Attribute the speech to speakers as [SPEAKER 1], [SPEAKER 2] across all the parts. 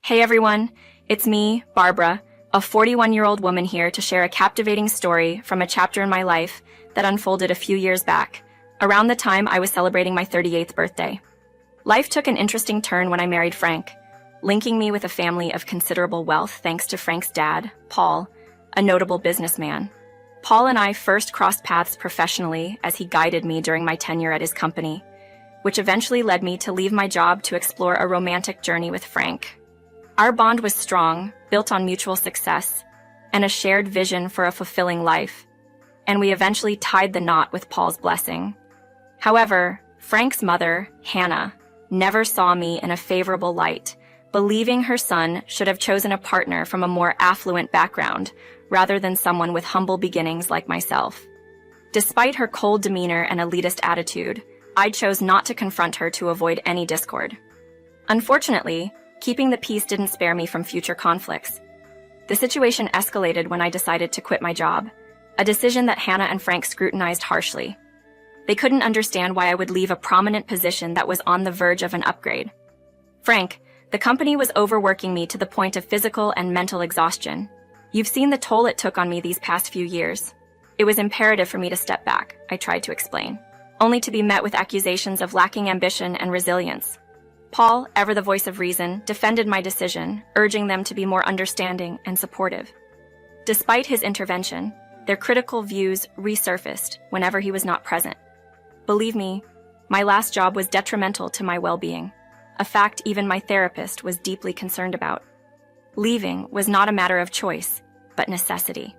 [SPEAKER 1] Hey everyone, it's me, Barbara, a 41-year-old woman here to share a captivating story from a chapter in my life that unfolded a few years back, around the time I was celebrating my 38th birthday. Life took an interesting turn when I married Frank, linking me with a family of considerable wealth thanks to Frank's dad, Paul, a notable businessman. Paul and I first crossed paths professionally as he guided me during my tenure at his company, which eventually led me to leave my job to explore a romantic journey with Frank. Our bond was strong, built on mutual success, and a shared vision for a fulfilling life, and we eventually tied the knot with Paul's blessing. However, Frank's mother, Hannah, never saw me in a favorable light, believing her son should have chosen a partner from a more affluent background rather than someone with humble beginnings like myself. Despite her cold demeanor and elitist attitude, I chose not to confront her to avoid any discord. Unfortunately, keeping the peace didn't spare me from future conflicts. The situation escalated when I decided to quit my job, a decision that Hannah and Frank scrutinized harshly. They couldn't understand why I would leave a prominent position that was on the verge of an upgrade. Frank, the company was overworking me to the point of physical and mental exhaustion. You've seen the toll it took on me these past few years. It was imperative for me to step back, I tried to explain, only to be met with accusations of lacking ambition and resilience. Paul, ever the voice of reason, defended my decision, urging them to be more understanding and supportive. Despite his intervention, their critical views resurfaced whenever he was not present. Believe me, my last job was detrimental to my well-being, a fact even my therapist was deeply concerned about. Leaving was not a matter of choice, but necessity.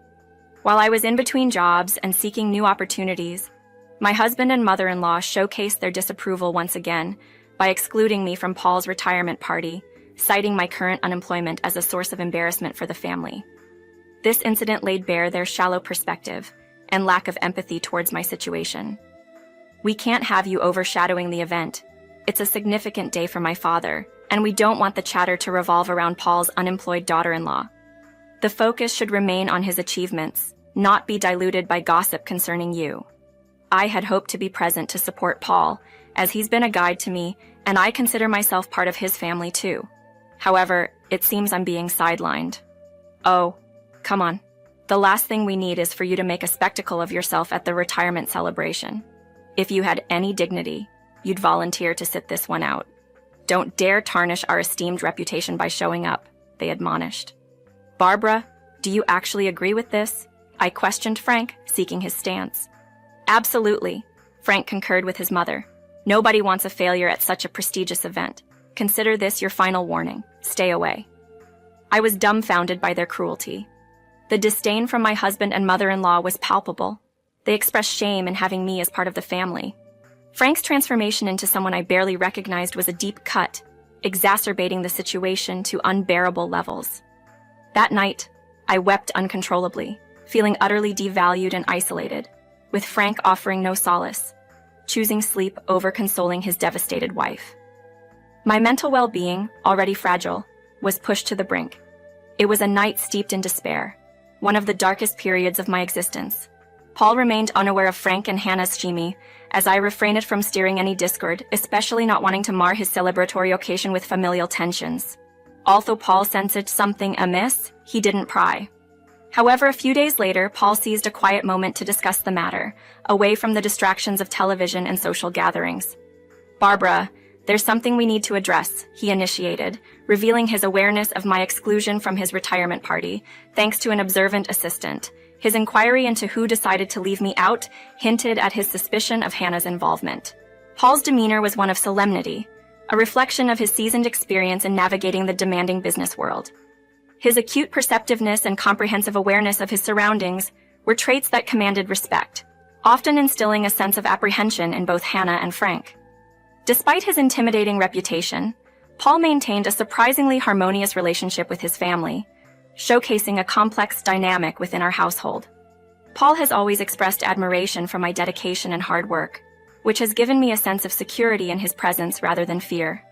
[SPEAKER 1] While I was in between jobs and seeking new opportunities, my husband and mother-in-law showcased their disapproval once again by excluding me from Paul's retirement party, citing my current unemployment as a source of embarrassment for the family. This incident laid bare their shallow perspective and lack of empathy towards my situation. We can't have you overshadowing the event. It's a significant day for my father, and we don't want the chatter to revolve around Paul's unemployed daughter-in-law. The focus should remain on his achievements, not be diluted by gossip concerning you. I had hoped to be present to support Paul, as he's been a guide to me, and I consider myself part of his family too. However, it seems I'm being sidelined. Oh, come on. The last thing we need is for you to make a spectacle of yourself at the retirement celebration. If you had any dignity, you'd volunteer to sit this one out. Don't dare tarnish our esteemed reputation by showing up, they admonished. Barbara, do you actually agree with this? I questioned Frank, seeking his stance. Absolutely, Frank concurred with his mother. Nobody wants a failure at such a prestigious event. Consider this your final warning. Stay away. I was dumbfounded by their cruelty. The disdain from my husband and mother-in-law was palpable. They expressed shame in having me as part of the family. Frank's transformation into someone I barely recognized was a deep cut, exacerbating the situation to unbearable levels. That night, I wept uncontrollably, feeling utterly devalued and isolated, with Frank offering no solace, choosing sleep over consoling his devastated wife. My mental well-being, already fragile, was pushed to the brink. It was a night steeped in despair, one of the darkest periods of my existence. Paul remained unaware of Frank and Hannah's chemistry, as I refrained from steering any discord, especially not wanting to mar his celebratory occasion with familial tensions. Although Paul sensed something amiss, he didn't pry. However, a few days later, Paul seized a quiet moment to discuss the matter, away from the distractions of television and social gatherings. Barbara, there's something we need to address, he initiated, revealing his awareness of my exclusion from his retirement party, thanks to an observant assistant. His inquiry into who decided to leave me out hinted at his suspicion of Hannah's involvement. Paul's demeanor was one of solemnity, a reflection of his seasoned experience in navigating the demanding business world. His acute perceptiveness and comprehensive awareness of his surroundings were traits that commanded respect, often instilling a sense of apprehension in both Hannah and Frank. Despite his intimidating reputation, Paul maintained a surprisingly harmonious relationship with his family, showcasing a complex dynamic within our household. Paul has always expressed admiration for my dedication and hard work, which has given me a sense of security in his presence rather than fear.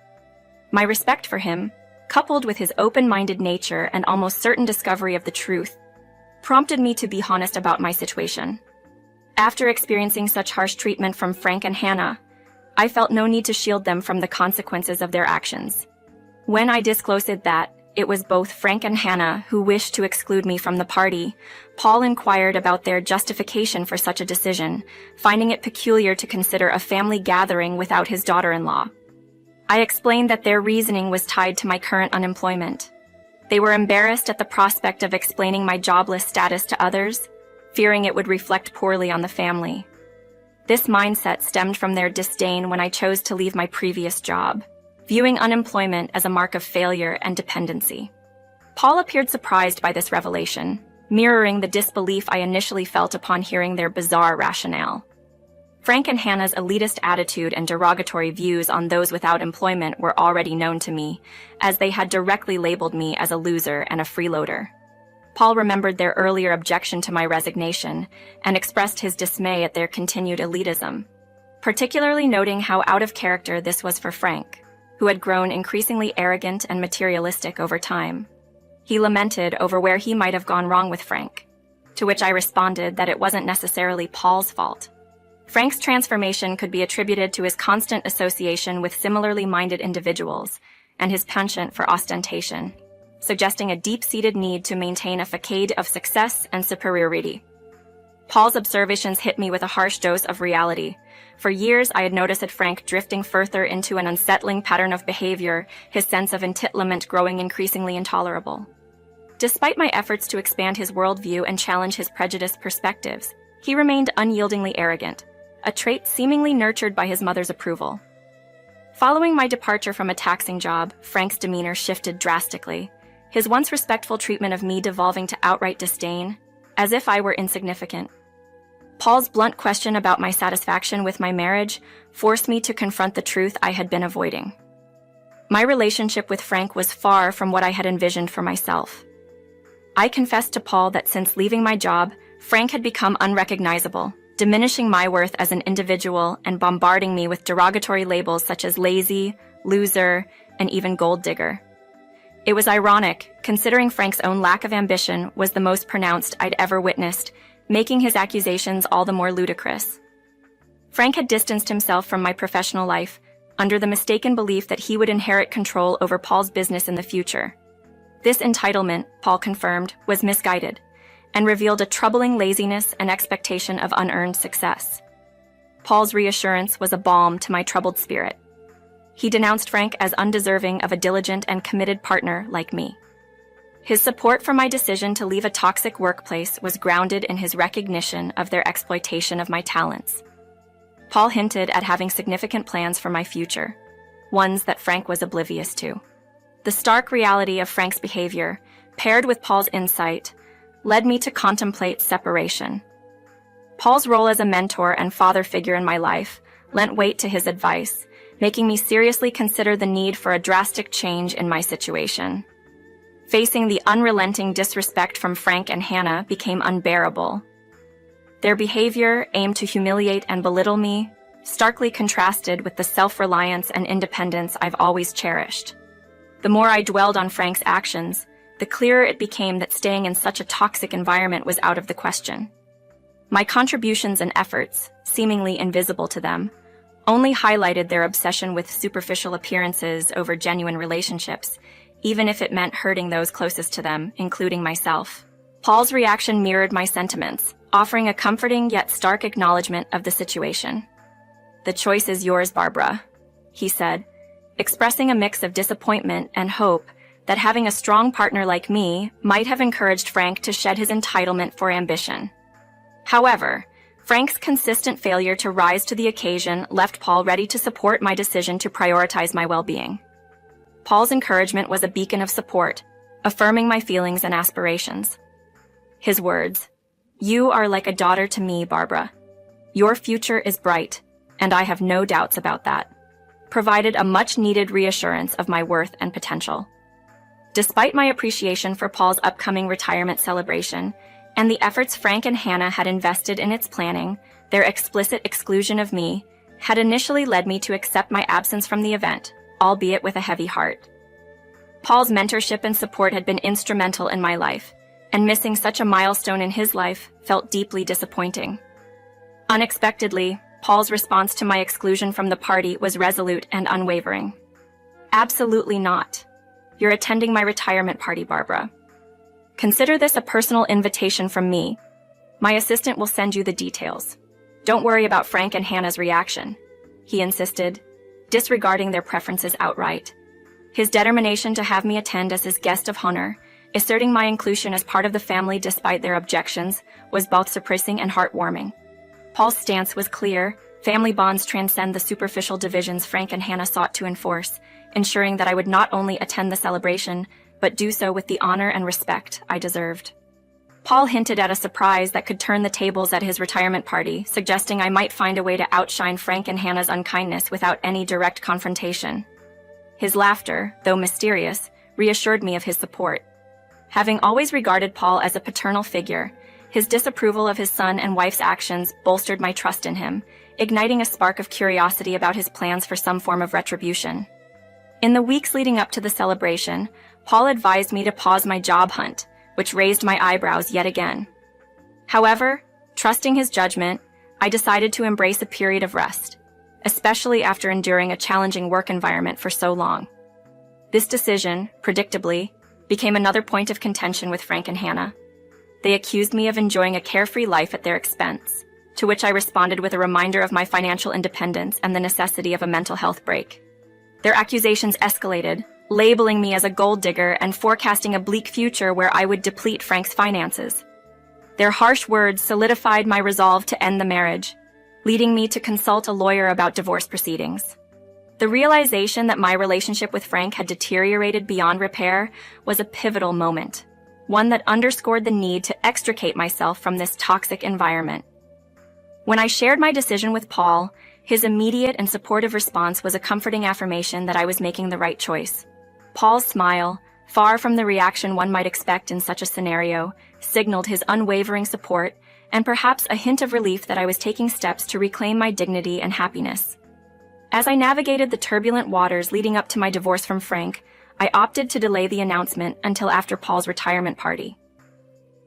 [SPEAKER 1] My respect for him, coupled with his open-minded nature and almost certain discovery of the truth, prompted me to be honest about my situation. After experiencing such harsh treatment from Frank and Hannah, I felt no need to shield them from the consequences of their actions. When I disclosed that, it was both Frank and Hannah who wished to exclude me from the party, Paul inquired about their justification for such a decision, finding it peculiar to consider a family gathering without his daughter-in-law. I explained that their reasoning was tied to my current unemployment. They were embarrassed at the prospect of explaining my jobless status to others, fearing it would reflect poorly on the family. This mindset stemmed from their disdain when I chose to leave my previous job, viewing unemployment as a mark of failure and dependency. Paul appeared surprised by this revelation, mirroring the disbelief I initially felt upon hearing their bizarre rationale. Frank and Hannah's elitist attitude and derogatory views on those without employment were already known to me, as they had directly labeled me as a loser and a freeloader. Paul remembered their earlier objection to my resignation and expressed his dismay at their continued elitism, particularly noting how out of character this was for Frank, who had grown increasingly arrogant and materialistic over time. He lamented over where he might have gone wrong with Frank, to which I responded that it wasn't necessarily Paul's fault. Frank's transformation could be attributed to his constant association with similarly minded individuals and his penchant for ostentation, suggesting a deep-seated need to maintain a facade of success and superiority. Paul's observations hit me with a harsh dose of reality. For years, I had noticed Frank drifting further into an unsettling pattern of behavior, his sense of entitlement growing increasingly intolerable. Despite my efforts to expand his worldview and challenge his prejudiced perspectives, he remained unyieldingly arrogant, a trait seemingly nurtured by his mother's approval. Following my departure from a taxing job, Frank's demeanor shifted drastically, his once respectful treatment of me devolving to outright disdain, as if I were insignificant. Paul's blunt question about my satisfaction with my marriage forced me to confront the truth I had been avoiding. My relationship with Frank was far from what I had envisioned for myself. I confessed to Paul that since leaving my job, Frank had become unrecognizable, diminishing my worth as an individual and bombarding me with derogatory labels such as lazy, loser, and even gold digger. It was ironic, considering Frank's own lack of ambition was the most pronounced I'd ever witnessed, making his accusations all the more ludicrous. Frank had distanced himself from my professional life, under the mistaken belief that he would inherit control over Paul's business in the future. This entitlement, Paul confirmed, was misguided, and revealed a troubling laziness and expectation of unearned success. Paul's reassurance was a balm to my troubled spirit. He denounced Frank as undeserving of a diligent and committed partner like me. His support for my decision to leave a toxic workplace was grounded in his recognition of their exploitation of my talents. Paul hinted at having significant plans for my future, ones that Frank was oblivious to. The stark reality of Frank's behavior, paired with Paul's insight, led me to contemplate separation. Paul's role as a mentor and father figure in my life lent weight to his advice, making me seriously consider the need for a drastic change in my situation. Facing the unrelenting disrespect from Frank and Hannah became unbearable. Their behavior aimed to humiliate and belittle me, starkly contrasted with the self-reliance and independence I've always cherished. The more I dwelled on Frank's actions, the clearer it became that staying in such a toxic environment was out of the question. My contributions and efforts, seemingly invisible to them, only highlighted their obsession with superficial appearances over genuine relationships, even if it meant hurting those closest to them, including myself. Paul's reaction mirrored my sentiments, offering a comforting yet stark acknowledgement of the situation. "The choice is yours, Barbara," he said, expressing a mix of disappointment and hope that having a strong partner like me might have encouraged Frank to shed his entitlement for ambition. However, Frank's consistent failure to rise to the occasion left Paul ready to support my decision to prioritize my well-being. Paul's encouragement was a beacon of support, affirming my feelings and aspirations. His words, "You are like a daughter to me, Barbara. Your future is bright, and I have no doubts about that," provided a much-needed reassurance of my worth and potential. Despite my appreciation for Paul's upcoming retirement celebration and the efforts Frank and Hannah had invested in its planning, their explicit exclusion of me had initially led me to accept my absence from the event, albeit with a heavy heart. Paul's mentorship and support had been instrumental in my life, and missing such a milestone in his life felt deeply disappointing. Unexpectedly, Paul's response to my exclusion from the party was resolute and unwavering. "Absolutely not. You're attending my retirement party, Barbara. Consider this a personal invitation from me. My assistant will send you the details. Don't worry about Frank and Hannah's reaction," he insisted, disregarding their preferences outright. His determination to have me attend as his guest of honor, asserting my inclusion as part of the family despite their objections, was both surprising and heartwarming. Paul's stance was clear: family bonds transcend the superficial divisions Frank and Hannah sought to enforce, ensuring that I would not only attend the celebration, but do so with the honor and respect I deserved. Paul hinted at a surprise that could turn the tables at his retirement party, suggesting I might find a way to outshine Frank and Hannah's unkindness without any direct confrontation. His laughter, though mysterious, reassured me of his support. Having always regarded Paul as a paternal figure, his disapproval of his son and wife's actions bolstered my trust in him, igniting a spark of curiosity about his plans for some form of retribution. In the weeks leading up to the celebration, Paul advised me to pause my job hunt, which raised my eyebrows yet again. However, trusting his judgment, I decided to embrace a period of rest, especially after enduring a challenging work environment for so long. This decision, predictably, became another point of contention with Frank and Hannah. They accused me of enjoying a carefree life at their expense, to which I responded with a reminder of my financial independence and the necessity of a mental health break. Their accusations escalated, labeling me as a gold digger and forecasting a bleak future where I would deplete Frank's finances. Their harsh words solidified my resolve to end the marriage, leading me to consult a lawyer about divorce proceedings. The realization that my relationship with Frank had deteriorated beyond repair was a pivotal moment, one that underscored the need to extricate myself from this toxic environment. When I shared my decision with Paul, his immediate and supportive response was a comforting affirmation that I was making the right choice. Paul's smile, far from the reaction one might expect in such a scenario, signaled his unwavering support and perhaps a hint of relief that I was taking steps to reclaim my dignity and happiness. As I navigated the turbulent waters leading up to my divorce from Frank, I opted to delay the announcement until after Paul's retirement party.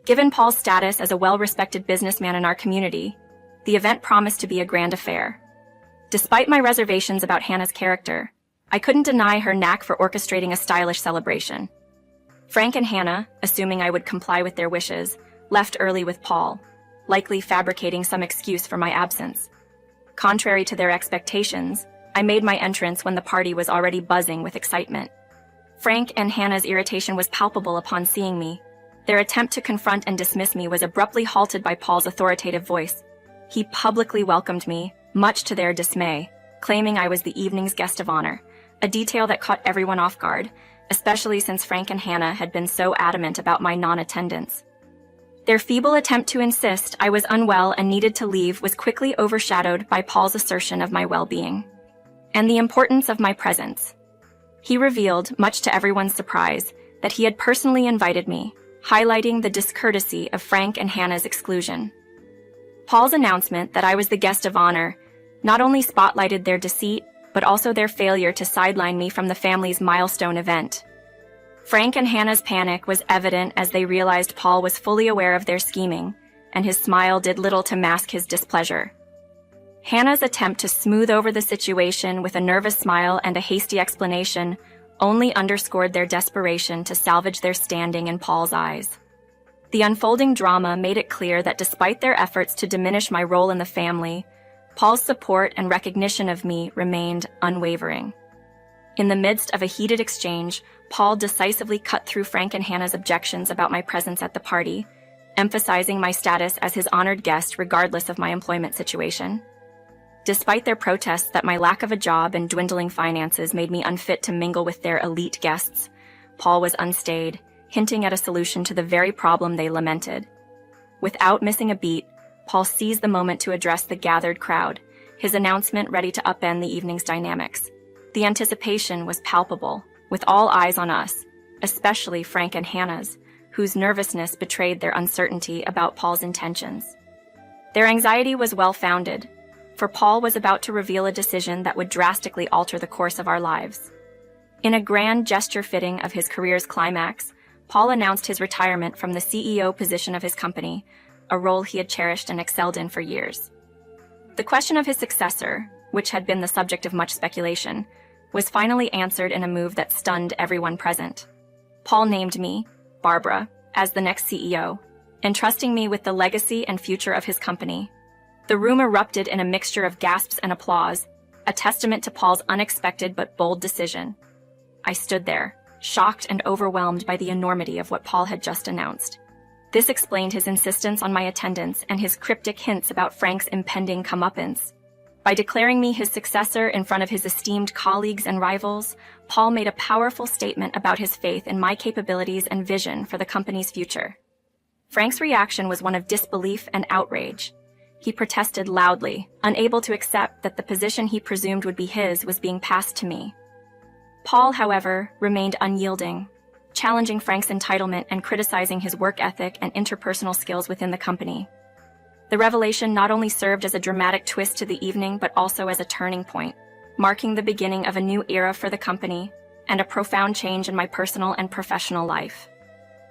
[SPEAKER 1] Given Paul's status as a well-respected businessman in our community, the event promised to be a grand affair. Despite my reservations about Hannah's character, I couldn't deny her knack for orchestrating a stylish celebration. Frank and Hannah, assuming I would comply with their wishes, left early with Paul, likely fabricating some excuse for my absence. Contrary to their expectations, I made my entrance when the party was already buzzing with excitement. Frank and Hannah's irritation was palpable upon seeing me. Their attempt to confront and dismiss me was abruptly halted by Paul's authoritative voice. He publicly welcomed me, much to their dismay, claiming I was the evening's guest of honor, a detail that caught everyone off guard, especially since Frank and Hannah had been so adamant about my non-attendance. Their feeble attempt to insist I was unwell and needed to leave was quickly overshadowed by Paul's assertion of my well-being and the importance of my presence. He revealed, much to everyone's surprise, that he had personally invited me, highlighting the discourtesy of Frank and Hannah's exclusion. Paul's announcement that I was the guest of honor not only spotlighted their deceit, but also their failure to sideline me from the family's milestone event. Frank and Hannah's panic was evident as they realized Paul was fully aware of their scheming, and his smile did little to mask his displeasure. Hannah's attempt to smooth over the situation with a nervous smile and a hasty explanation only underscored their desperation to salvage their standing in Paul's eyes. The unfolding drama made it clear that despite their efforts to diminish my role in the family, Paul's support and recognition of me remained unwavering. In the midst of a heated exchange, Paul decisively cut through Frank and Hannah's objections about my presence at the party, emphasizing my status as his honored guest regardless of my employment situation. Despite their protests that my lack of a job and dwindling finances made me unfit to mingle with their elite guests, Paul was unstayed, hinting at a solution to the very problem they lamented. Without missing a beat, Paul seized the moment to address the gathered crowd, his announcement ready to upend the evening's dynamics. The anticipation was palpable, with all eyes on us, especially Frank and Hannah's, whose nervousness betrayed their uncertainty about Paul's intentions. Their anxiety was well-founded, for Paul was about to reveal a decision that would drastically alter the course of our lives. In a grand gesture fitting of his career's climax, Paul announced his retirement from the CEO position of his company, a role he had cherished and excelled in for years. The question of his successor, which had been the subject of much speculation, was finally answered in a move that stunned everyone present. Paul named me, Barbara, as the next CEO, entrusting me with the legacy and future of his company. The room erupted in a mixture of gasps and applause, a testament to Paul's unexpected but bold decision. I stood there, shocked and overwhelmed by the enormity of what Paul had just announced. This explained his insistence on my attendance and his cryptic hints about Frank's impending comeuppance. By declaring me his successor in front of his esteemed colleagues and rivals, Paul made a powerful statement about his faith in my capabilities and vision for the company's future. Frank's reaction was one of disbelief and outrage. He protested loudly, unable to accept that the position he presumed would be his was being passed to me. Paul, however, remained unyielding, challenging Frank's entitlement and criticizing his work ethic and interpersonal skills within the company. The revelation not only served as a dramatic twist to the evening, but also as a turning point, marking the beginning of a new era for the company and a profound change in my personal and professional life.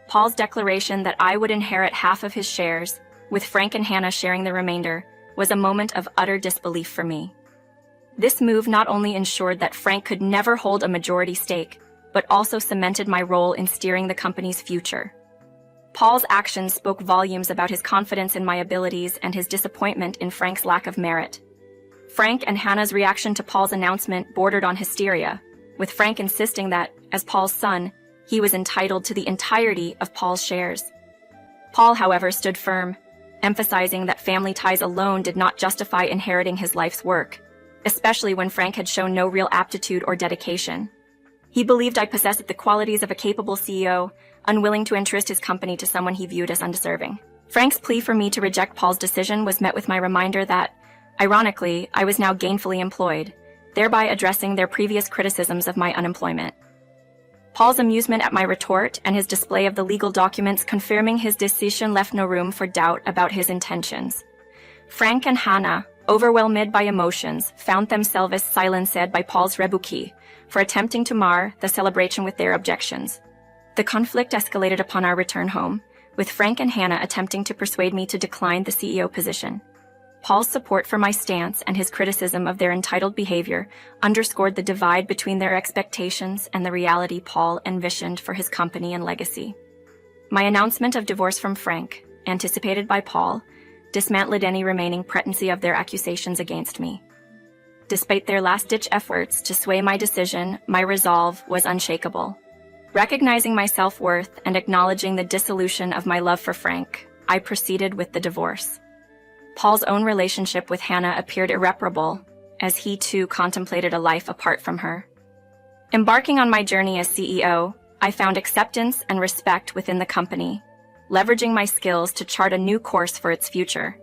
[SPEAKER 1] Paul's declaration that I would inherit half of his shares, with Frank and Hannah sharing the remainder, was a moment of utter disbelief for me. This move not only ensured that Frank could never hold a majority stake, but also cemented my role in steering the company's future. Paul's actions spoke volumes about his confidence in my abilities and his disappointment in Frank's lack of merit. Frank and Hannah's reaction to Paul's announcement bordered on hysteria, with Frank insisting that, as Paul's son, he was entitled to the entirety of Paul's shares. Paul, however, stood firm, emphasizing that family ties alone did not justify inheriting his life's work, especially when Frank had shown no real aptitude or dedication. He believed I possessed the qualities of a capable CEO, unwilling to entrust his company to someone he viewed as undeserving. Frank's plea for me to reject Paul's decision was met with my reminder that, ironically, I was now gainfully employed, thereby addressing their previous criticisms of my unemployment. Paul's amusement at my retort and his display of the legal documents confirming his decision left no room for doubt about his intentions. Frank and Hannah, overwhelmed by emotions, found themselves silenced by Paul's rebuke for attempting to mar the celebration with their objections. The conflict escalated upon our return home, with Frank and Hannah attempting to persuade me to decline the CEO position. Paul's support for my stance and his criticism of their entitled behavior underscored the divide between their expectations and the reality Paul envisioned for his company and legacy. My announcement of divorce from Frank, anticipated by Paul, dismantled any remaining pretense of their accusations against me. Despite their last-ditch efforts to sway my decision, my resolve was unshakable. Recognizing my self-worth and acknowledging the dissolution of my love for Frank, I proceeded with the divorce. Paul's own relationship with Hannah appeared irreparable, as he too contemplated a life apart from her. Embarking on my journey as CEO, I found acceptance and respect within the company, leveraging my skills to chart a new course for its future.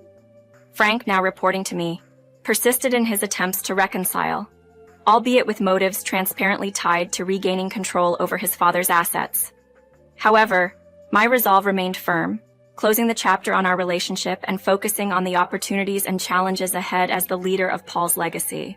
[SPEAKER 1] Frank, now reporting to me, persisted in his attempts to reconcile, albeit with motives transparently tied to regaining control over his father's assets. However, my resolve remained firm, closing the chapter on our relationship and focusing on the opportunities and challenges ahead as the leader of Paul's legacy.